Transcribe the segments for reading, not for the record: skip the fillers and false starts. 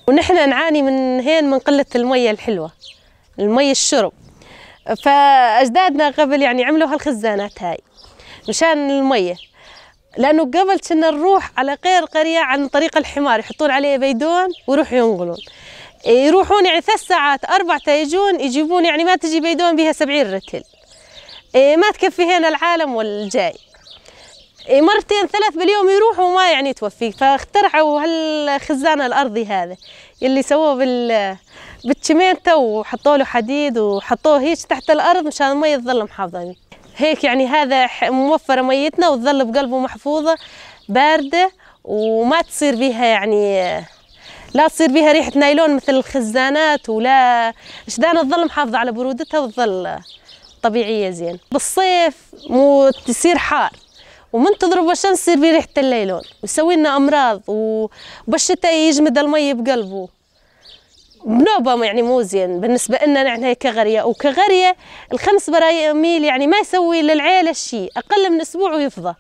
ونحن نعاني من قلة المية الحلوة، المية الشرب. فأجدادنا قبل يعني عملوا هالخزانات هاي مشان المية، لأنه قبل كنا نروح على غير قرية عن طريق الحمار، يحطون عليه بيدون ويروحوا ينقلون، يروحون يعني 3 ساعات 4 يجون يجيبون، يعني ما تجي بيدون بها 70 رتل، ما تكفي هنا العالم والجاي. 2 3 باليوم يروحوا وما يعني توفي. فاخترعوا هالخزان الأرضي هذا اللي سووه بالشمينته وحطوا له حديد وحطوه هيك تحت الأرض مشان المية تظل محافظة هيك. يعني هذا موفرة ميتنا وتظل بقلبه محفوظة باردة، وما تصير بيها يعني لا تصير بيها ريحة نايلون مثل الخزانات، ولا أجدادنا تظل محافظة على برودتها وتظل طبيعية زين. بالصيف مو تصير حار ومن تضرب الشمس يصير بيه ريحة النايلون ويسوي لنا أمراض، وبالشتاء يجمد المي بقلبه بنوبة، يعني مو زين بالنسبة لنا نحن كقرية. وكقرية ال5 براميل يعني ما يسوي للعيلة شيء، أقل من أسبوع ويفضى.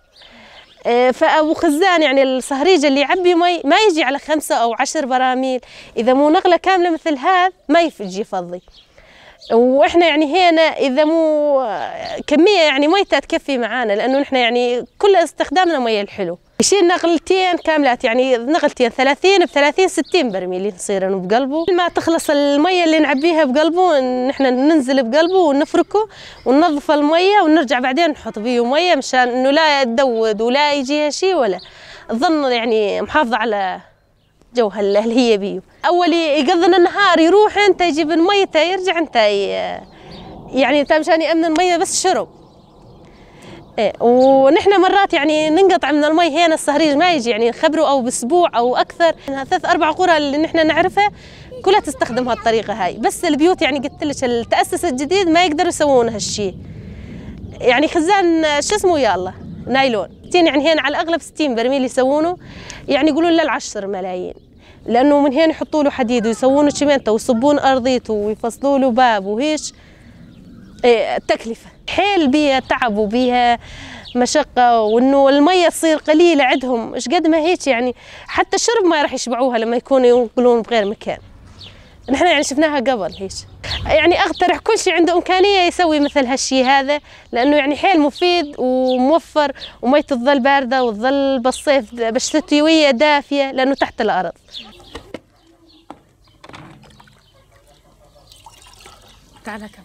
فأبو خزان يعني الصهريج اللي يعبي مي ما يجي على 5 أو 10 براميل، إذا مو نقلة كاملة مثل هذا ما يجي يفضي. واحنا يعني هنا اذا مو كميه يعني ميتها تكفي معانا، لانه نحن يعني كل استخدامنا مي الحلو. يشيل نقلتين كاملات، يعني نقلتين 30 ب30 60 برميل يصيرن بقلبه. ما تخلص الميه اللي نعبيها بقلبه نحن ننزل بقلبه ونفركه وننظف الميه ونرجع بعدين نحط بيه ميه مشان انه لا تدود ولا يجيها شيء ولا تظل يعني محافظه على جوها اللي هي بيه. اول يقضن النهار يروح انت يجيب الميته يرجع انت يعني انت مشان يامن الميه بس شرب. ونحن مرات يعني ننقطع من المي هنا الصهريج ما يجي، يعني نخبره او باسبوع او اكثر. 3 4 قرى اللي نحن نعرفها كلها تستخدم هالطريقه هاي، بس البيوت يعني قلت لك التاسس الجديد ما يقدروا يسوون هالشيء. يعني خزان شو اسمه يلا نايلون يعني هنا على الاغلب 60 برميل يسوونه، يعني يقولون لل10 ملايين، لانه من هنا يحطوا له حديد ويسوون شمنته ويصبون ارضيته ويفصلوا له باب وهيك. تكلفه حيل بيها تعب وبيها مشقه، وانه الميه تصير قليله عندهم ايش قد ما هيك، يعني حتى الشرب ما راح يشبعوها لما يكونوا ينقلون بغير مكان. نحن يعني شفناها قبل هيك. يعني اقترح كل شيء عنده امكانيه يسوي مثل هالشيء هذا، لانه يعني حيل مفيد وموفر، ومية تظل بارده وتظل بالصيف بالشتويه دافيه لانه تحت الارض. تعال هكا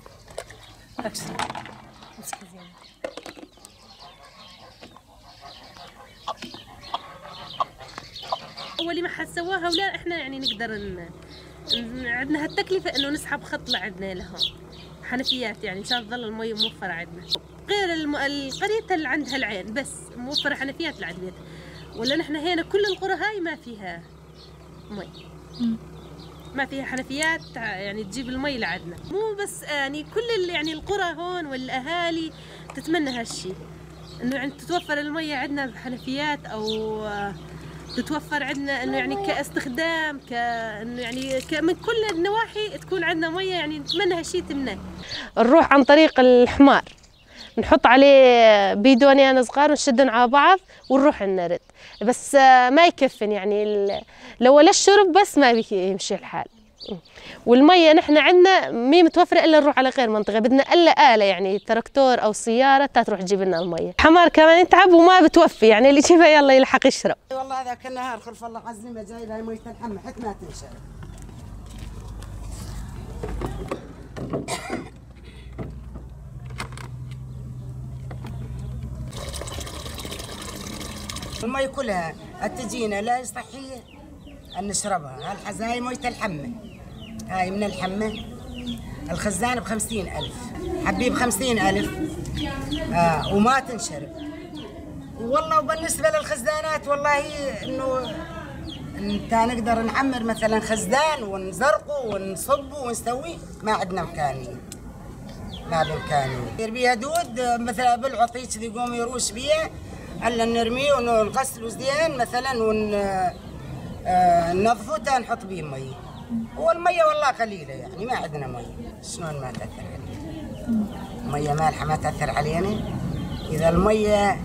اول ما حد سواها ولا احنا يعني نقدر عندنا هالتكلفه انه نسحب خط لعندنا لهم حنفيات، يعني مشان تظل المي موفره عندنا. غير القريه اللي عندها العين بس موفره حنفيات لعند بيتها، ولا نحن هنا كل القرى هاي ما فيها مي، ما فيها حنفيات يعني تجيب المي لعندنا. مو بس يعني كل يعني القرى هون والاهالي تتمنى هالشيء، انه يعني تتوفر المي عندنا بحنفيات، او تتوفر عندنا انه يعني كاستخدام انه يعني من كل النواحي تكون عندنا ميه، يعني نتمنى هالشيء تمناه. نروح عن طريق الحمار نحط عليه بيدونين صغار ونشدهم على بعض ونروح نرد، بس ما يكفن يعني لو للشرب بس ما بيمشي الحال. والميه نحن عندنا مي متوفره الا نروح على غير منطقه، بدنا الا اله يعني تراكتور او سياره تروح تجيب لنا الميه. الحمار كمان يتعب وما بتوفي، يعني اللي يجيبها يلا يلحق يشرب. والله هذاك النهار خلف الله عزمه جاي لها ميه الحمى حتى ما تنشرب. المي كلها تجينا لا صحيه ان نشربها. هاي ميه الحمى، هاي من الحمى. الخزان ب50,000، حبيب 50,000 وما تنشرب. والله وبالنسبه للخزانات والله انه انت نقدر نعمر مثلا خزان ونزرقه ونصبه ونسويه، ما عندنا امكانيه، ما بامكانيه. يصير بيها دود مثلا بالعطيك اللي يقوم يروش بيها، الا نرميه ونغسله زين مثلا وننظفه نحط بيه مي. والميه والله قليله، يعني ما عندنا مي، شلون ما تاثر عليه. مية مالحة ما تأثر علينا. إذا المية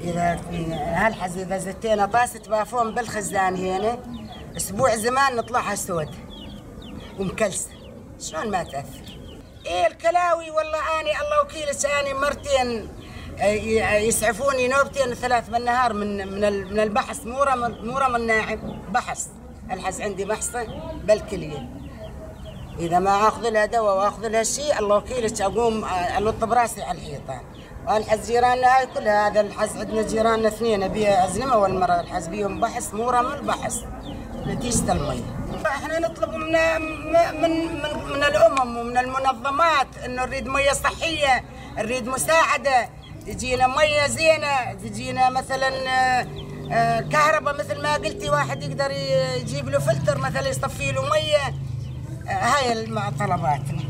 إذا هالحز إذا زتينا طاسة بافون بالخزان هنا أسبوع زمان نطلعها سود ومكلسة، شلون ما تأثر؟ إيه الكلاوي والله أني الله وكيلك أني مرتين يسعفوني نوبتين 3 بالنهار من البحث، مو من ناعم بحث. الحز عندي محصة بالكلية، إذا ما آخذ لها دواء وآخذ لها شيء الله وكيلك أقوم ألطب راسي على الحيطان. والحز جيراننا هاي كلها، هذا الحز عندنا جيراننا 2 أبي أزلمة والمرة الحز بيهم بحث مو رمل بحث نتيجة المي. احنا نطلب من الأمم ومن المنظمات إنه نريد مية صحية، نريد مساعدة، تجينا مية زينة، تجينا مثلا كهرباء مثل ما قلتي، واحد يقدر يجيب له فلتر مثلا يصفي له مية. هاي طلباتنا.